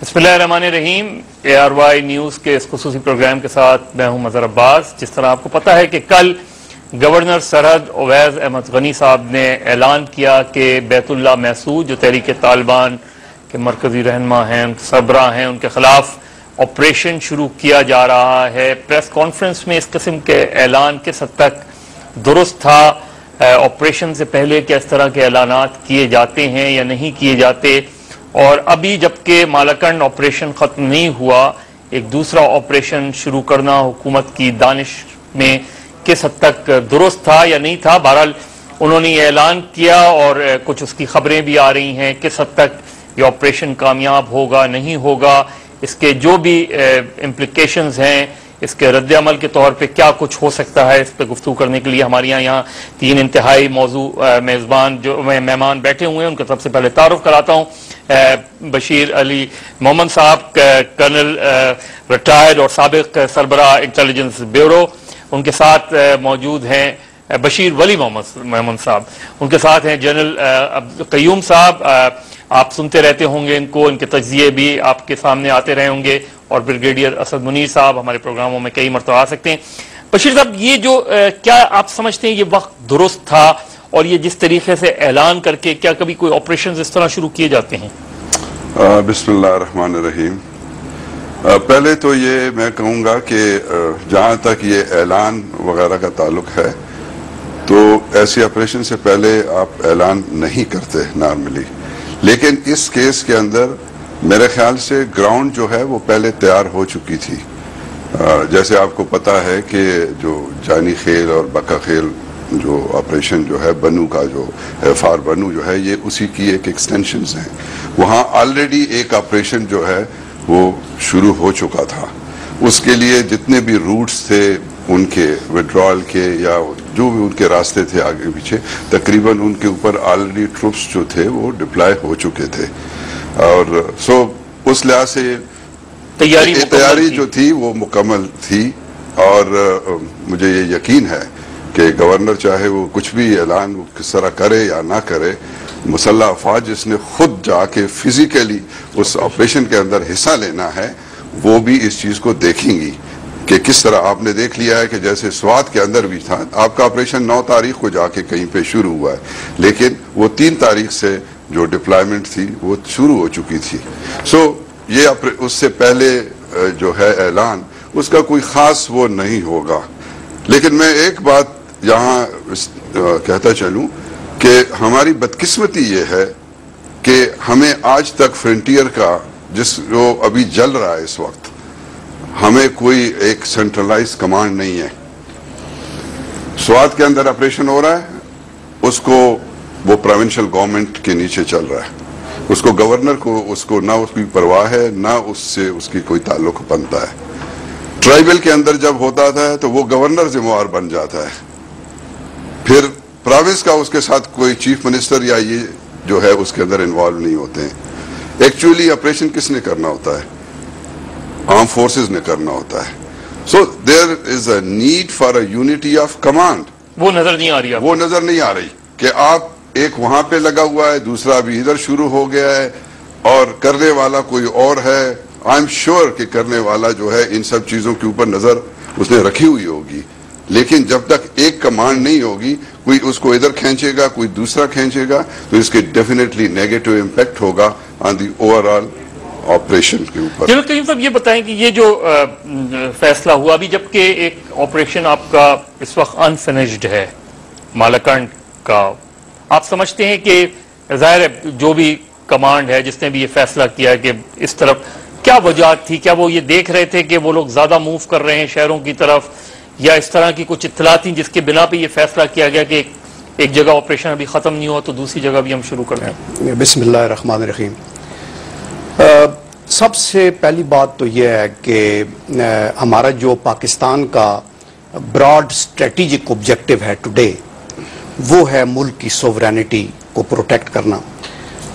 बिस्मिल्लाहिर्रहमानिर्रहीम। ARY news के इस खुसूसी प्रोग्राम के साथ मैं हूं मज़हर अब्बास। जिस तरह आपको पता है कि कल गवर्नर सरहद ओवैस अहमद गनी साहब ने ऐलान किया कि बैतुल्लाह महसूद जो तहरीक तालिबान के मरकजी रहनुमा हैं, उनके सरबरा हैं, उनके खिलाफ ऑपरेशन शुरू किया जा रहा है। प्रेस कॉन्फ्रेंस में इस किस्म के ऐलान किस हद तक दुरुस्त था? ऑपरेशन से पहले क्या इस तरह के ऐलानात किए जाते हैं या नहीं किए जाते? और अभी जबकि मालाकंड ऑपरेशन ख़त्म नहीं हुआ, एक दूसरा ऑपरेशन शुरू करना हुकूमत की दानिश में किस हद तक दुरुस्त था या नहीं था? बहरहाल उन्होंने ये ऐलान किया और कुछ उसकी खबरें भी आ रही हैं। किस हद तक ये ऑपरेशन कामयाब होगा नहीं होगा, इसके जो भी इम्प्लिकेशंस हैं, इसके रद्द अमल के तौर पे क्या कुछ हो सकता है, इस पर गुफ्तगू करने के लिए हमारे यहाँ तीन इंतहाई मौजू मेज़बान जो मेहमान बैठे हुए हैं। उनका सबसे पहले तारुफ कराता हूँ। बशीर अली मोहम्मद साहब, कर्नल रिटायर्ड और साबिक सरबरा इंटेलिजेंस ब्यूरो, उनके साथ मौजूद हैं बशीर वली मोहम्मद साहब, उनके साथ हैं जनरल कयूम साहब। आप सुनते रहते होंगे इनको, इनके तज्जिए भी आपके सामने आते रहे होंगे। और ब्रिगेडियर असद मुनीर साहब हमारे प्रोग्रामों में कई मरतबा आ सकते हैं। बशीर साहब, ये जो क्या आप समझते हैं ये वक्त दुरुस्त था? और ये जिस तरीके से ऐलान करके क्या कभी कोई ऑपरेशन इस तरह शुरू किए जाते हैं? बिस्मिल्लाहिर्रहमानिर्रहीम। पहले तो ये मैं कहूँगा कि जहाँ तक ये ऐलान वगैरह का ताल्लुक है, तो ऐसे ऑपरेशन से पहले आप ऐलान नहीं करते नॉर्मली। लेकिन इस केस के अंदर मेरे ख्याल से ग्राउंड जो है वो पहले तैयार हो चुकी थी। जैसे आपको पता है कि जो जानी खेल और बका खेल जो ऑपरेशन जो है बनू का जो फार बनू जो है, ये उसी की एक एक्सटेंशंस हैं। वहाँ ऑलरेडी एक ऑपरेशन जो है वो शुरू हो चुका था। उसके लिए जितने भी रूट्स थे उनके विड्रॉल के या जो भी उनके रास्ते थे आगे पीछे, तकरीबन उनके ऊपर ऑलरेडी ट्रुप्स जो थे वो डिप्लॉय हो चुके थे। और सो उस लिहाज से तैयारी जो थी वो मुकम्मल थी। और मुझे ये यकीन है कि गवर्नर चाहे वो कुछ भी ऐलान किस तरह करे या ना करे, मुसल्लह अफवाज जिसने खुद जाके फिजिकली उस ऑपरेशन के अंदर हिस्सा लेना है, वो भी इस चीज़ को देखेंगी कि किस तरह। आपने देख लिया है कि जैसे स्वात के अंदर भी था, आपका ऑपरेशन 9 तारीख को जाके कहीं पे शुरू हुआ है, लेकिन वो 3 तारीख से जो डिप्लॉयमेंट थी वो शुरू हो चुकी थी। सो ये उससे पहले जो है ऐलान, उसका कोई ख़ास वो नहीं होगा। लेकिन मैं एक बात यहाँ कहता चलूँ कि हमारी बदकिस्मती ये है कि हमें आज तक फ्रंटियर का जो अभी जल रहा है इस वक्त, हमें कोई एक सेंट्रलाइज कमांड नहीं है। स्वात के अंदर ऑपरेशन हो रहा है, उसको वो प्रोविंशियल गवर्नमेंट के नीचे चल रहा है। उसको गवर्नर को उसको ना उसकी परवाह है, ना उससे उसकी कोई ताल्लुक बनता है। ट्राइबल के अंदर जब होता था तो वो गवर्नर जिम्मेवार बन जाता है, फिर प्रोविंस का उसके साथ कोई चीफ मिनिस्टर या ये जो है उसके अंदर इन्वॉल्व नहीं होते हैं। एक्चुअली ऑपरेशन किसने करना होता है? आर्म फोर्सेस ने करना होता है। So there is a need for a unity of command. वो नजर नहीं आ रही, वो नजर नहीं आ रही कि आप एक वहां पे लगा हुआ है, दूसरा भी इधर शुरू हो गया है और करने वाला कोई और है। आई एम श्योर कि करने वाला जो है इन सब चीजों के ऊपर नजर उसने रखी हुई होगी। लेकिन जब तक एक कमांड नहीं होगी, कोई उसको इधर खींचेगा, कोई दूसरा खींचेगा, तो इसके डेफिनेटली नेगेटिव इम्पैक्ट होगा ऑन दी ओवरऑल ऑपरेशन के ऊपर। जनरल करीम साहब, ये बताएं कि ये जो फैसला हुआ अभी, जबकि एक ऑपरेशन आपका इस वक्त अनफिनिश्ड है मालाकंड का, आप समझते हैं कि जाहिर है जो भी कमांड है जिसने भी ये फैसला किया है कि इस तरफ, क्या वजह थी? क्या वो ये देख रहे थे कि वो लोग ज्यादा मूव कर रहे हैं शहरों की तरफ, या इस तरह की कुछ इत्तला थी जिसके बिना पे ये फैसला किया गया कि एक जगह ऑपरेशन अभी खत्म नहीं हुआ तो दूसरी जगह भी हम शुरू कर रहे हैं? बिस्मिल्लाहिर्रहमानिर्रहीम। सबसे पहली बात तो यह है कि हमारा जो पाकिस्तान का ब्रॉड स्ट्रेटेजिक ऑब्जेक्टिव है टुडे, वो है मुल्क की सोवरेनिटी को प्रोटेक्ट करना।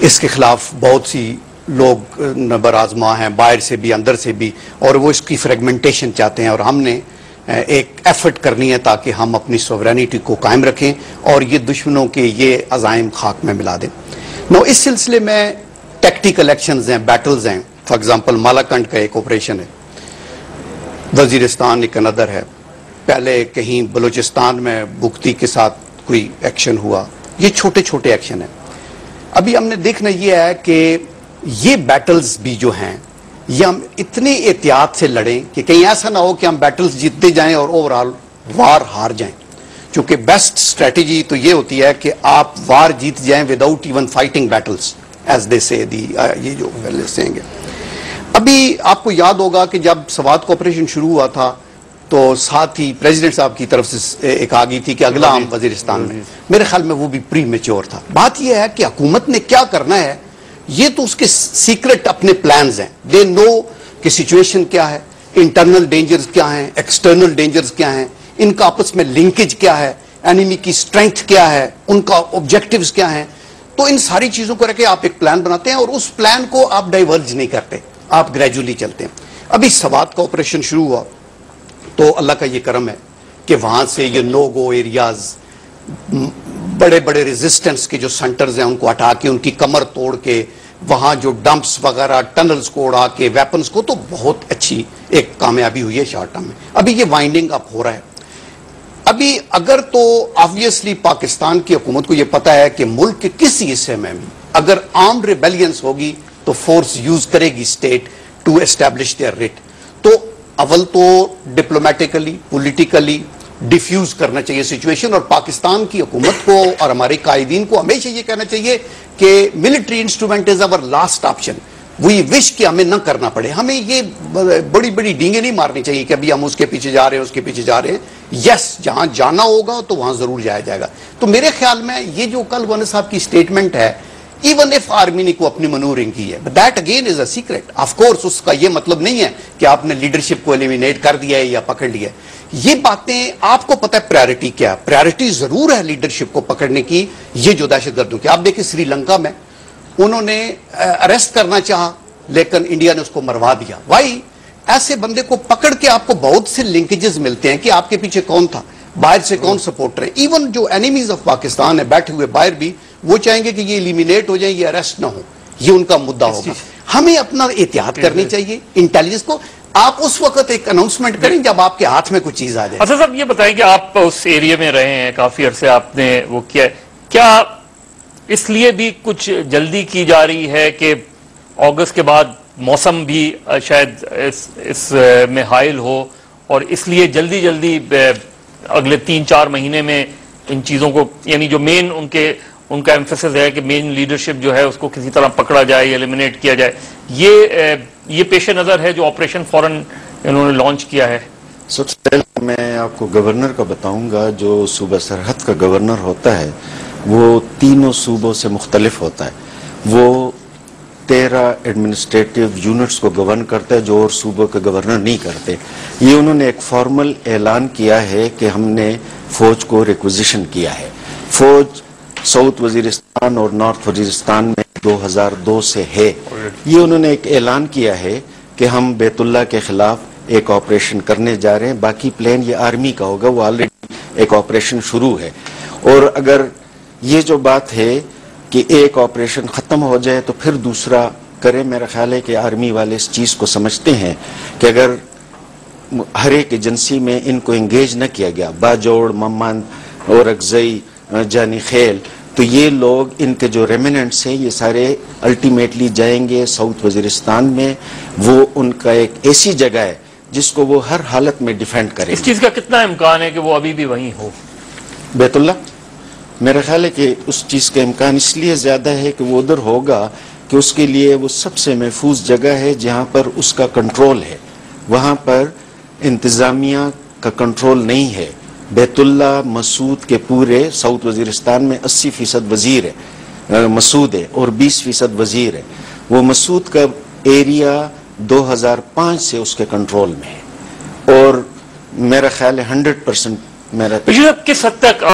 इसके खिलाफ बहुत सी लोग नबर आजमा हैं, बाहर से भी अंदर से भी, और वो इसकी फ्रेगमेंटेशन चाहते हैं। और हमने एक एफर्ट करनी है ताकि हम अपनी सोवरेनिटी को कायम रखें और ये दुश्मनों के ये अज़ाइम खाक में मिला दें। नो, इस सिलसिले में टैक्टिकल एक्शंस हैं, बैटल्स हैं, فار ایگزامپل مالاکنڈ کا ایک آپریشن ہے, وزیرستان ایک اندر ہے, پہلے کہیں بلوچستان میں بگتی کے ساتھ کوئی ایکشن ہوا. یہ چھوٹے چھوٹے ایکشن ہیں. ابھی ہم نے دیکھنا یہ ہے کہ یہ بیٹلز بھی جو ہیں یہ ہم اتنی احتیاط سے لڑیں کہ کہیں ایسا نہ ہو کہ ہم بیٹلز جیتتے جائیں اور اوورآل وار ہار جائیں. چونکہ بیسٹ اسٹریٹجی تو یہ ہوتی ہے کہ آپ وار جیت جائیں without even fighting Beatles as they سے یہ جو پہلے سہیں گے. ابھی آپ کو یاد ہوگا کہ جب سوات کا آپریشن شروع ہوا تھا تو ساتھ ہی پریزیڈنٹ صاحب کی طرف سے ایک آ گئی تھی کہ اگلا ہم وزیرستان میں. میرے خیال میں وہ بھی پری میچور تھا. بات یہ ہے کہ حکومت نے کیا کرنا ہے, یہ تو اس کے سیکرٹ اپنے پلانز ہیں. دے نو کہ سچویشن کیا ہے, انٹرنل ڈینجرز کیا ہیں, ایکسٹرنل ڈینجرز کیا ہیں, ان کا آپس میں لنکیج کیا ہے, اینیمی کی اسٹرینتھ کیا ہے, ان کا آبجیکٹیوز کیا ہیں. تو ان ساری چیزوں کو رکھ کے آپ ایک پلان بناتے ہیں اور اس پلان کو آپ ڈائیورج نہیں کرتے, آپ گریجولی چلتے ہیں. ابھی سوات کا آپریشن شروع ہوا تو اللہ کا یہ کرم ہے کہ وہاں سے یہ نو گو ایریاز, بڑے بڑے ریزسٹنس کے جو سینٹرز ہیں ان کو ہٹا کے, ان کی کمر توڑ کے, وہاں جو ڈمپس وغیرہ ٹنلز کو اڑا کے, ویپنز کو, تو بہت اچھی ایک کامیابی ہوئی ہے شارٹ ٹرم میں. ابھی یہ وائنڈنگ اپ ہو رہا ہے. ابھی اگر تو آبویسلی پاکستان کی حکومت کو یہ پتا ہے کہ ملک کے کسی حصے میں بھی اگر آرمڈ ریبیلینس ہوگی تو فورس یوز کرے گی state to establish their writ. تو اول تو ڈپلومیٹیکلی پولیٹیکلی ڈیفیوز کرنا چاہیے سچویشن, اور پاکستان کی حکومت کو اور ہمارے قائدین کو ہمیشہ یہ کہنا چاہیے کہ ملٹری انسٹرومنٹ از اور لاسٹ آپشن. وی وش کہ ہمیں نہ کرنا پڑے, ہمیں یہ بڑی بڑی ڈینگیں نہیں مارنی چاہیے کہ ابھی ہم اس کے پیچھے جا رہے ہیں, اس کے پیچھے جا رہے ہیں. یس, جہاں جانا ہوگا تو وہاں ضرور جایا جائے گا. تو میرے خیال میں یہ جو کل گورنر صاحب کی اسٹیٹمنٹ ہے, ایون ایف آرمی نے کو اپنی منورنگ کی ہے, but that again is a secret. Of course اس کا یہ مطلب نہیں ہے کہ آپ نے لیڈرشپ کو ایلیمینیٹ کر دیا ہے یا پکڑ لیا ہے. یہ باتیں آپ کو پتہ ہے پرائرٹی کیا, پرائرٹی ضرور ہے لیڈرشپ کو پکڑنے کی. یہ جو دہشت گردوں کی آپ دیکھیں سری لنکا میں انہوں نے اریسٹ کرنا چاہا لیکن انڈیا نے اس کو مروا دیا. وائی؟ ایسے بندے کو پکڑ کے آپ کو بہت سے لنکیجز ملتے ہیں کہ آپ کے پیچھے کون تھا, باہر سے کون سپورٹر ہے. ایون جو اینیمیز آف پاکستان ہے بیٹھے ہوئے باہر بھی, وہ چاہیں گے کہ یہ ایلیمینیٹ ہو جائیں, یہ اریسٹ نہ ہو, یہ ان کا مدعا ہوگا. ہمیں اپنا احتیاط کرنی چاہیے انٹیلیجنس کو. آپ اس وقت ایک اناؤنسمنٹ کریں جب آپ کے ہاتھ میں کچھ چیز آ جائے. اصل صاحب یہ بتائیں کہ آپ اس ایریا میں رہے ہیں کافی عرصے, آپ نے وہ کیا, کیا اس لیے بھی کچھ جلدی کی جا رہی ہے کہ اگست کے بعد موسم بھی شاید اس میں حائل ہو, اور اس لیے جلدی جلدی اگلے 3-4 مہینے میں ان چیزوں کو, یعنی جو مین ان کا ایمفیسس ہے کہ مین لیڈرشپ جو ہے اس کو کسی طرح پکڑا جائے, ایلیمینیٹ کیا جائے, یہ پیش نظر ہے جو آپریشن فوراً انہوں نے لانچ کیا ہے؟ سب سے پہلے میں آپ کو گورنر کا بتاؤں گا. جو صوبہ سرحد کا گورنر ہوتا ہے وہ تینوں صوبوں سے مختلف ہوتا ہے. وہ 13 ایڈمنسٹریٹو یونٹس کو گورن کرتا ہے جو اور صوبوں کے گورنر نہیں کرتے. یہ انہوں نے ایک فارمل اعلان کیا ہے کہ ہم نے فوج کو ریکوزیشن کیا ہے. فوج ساؤتھ وزیرستان اور نارتھ وزیرستان میں 2002 سے ہے. یہ انہوں نے ایک اعلان کیا ہے کہ ہم بیت اللہ کے خلاف ایک آپریشن کرنے جا رہے ہیں. باقی پلان یہ آرمی کا ہوگا, وہ آلریڈی ایک آپریشن شروع ہے. اور اگر یہ جو بات ہے کہ ایک آپریشن ختم ہو جائے تو پھر دوسرا کرے, میرا خیال ہے کہ آرمی والے اس چیز کو سمجھتے ہیں کہ اگر ہر ایک ایجنسی میں ان کو انگیج نہ کیا گیا, باجوڑ, ممن اور اگزئی, جانی خیل, تو یہ لوگ ان کے جو ریمیننٹس ہیں یہ سارے الٹیمیٹلی جائیں گے ساؤتھ وزیرستان میں. وہ ان کا ایک ایسی جگہ ہے جس کو وہ ہر حالت میں ڈیفینڈ کریں. اس چیز کا کتنا امکان ہے کہ وہ ابھی بھی وہیں ہو بیت اللہ؟ میرا خیال ہے کہ اس چیز کا امکان اس لیے زیادہ ہے کہ وہ ادھر ہوگا کہ اس کے لیے وہ سب سے محفوظ جگہ ہے جہاں پر اس کا کنٹرول ہے. وہاں پر انتظامیہ کا کنٹرول نہیں ہے. بیت اللہ مسعود کے پورے ساؤتھ وزیرستان میں 80% وزیر ہے, مسعود ہے, اور 20% وزیر ہے. وہ مسعود کا ایریا 2005 سے اس کے کنٹرول میں ہے, اور میرا خیال ہے 100% میرا کس حد تک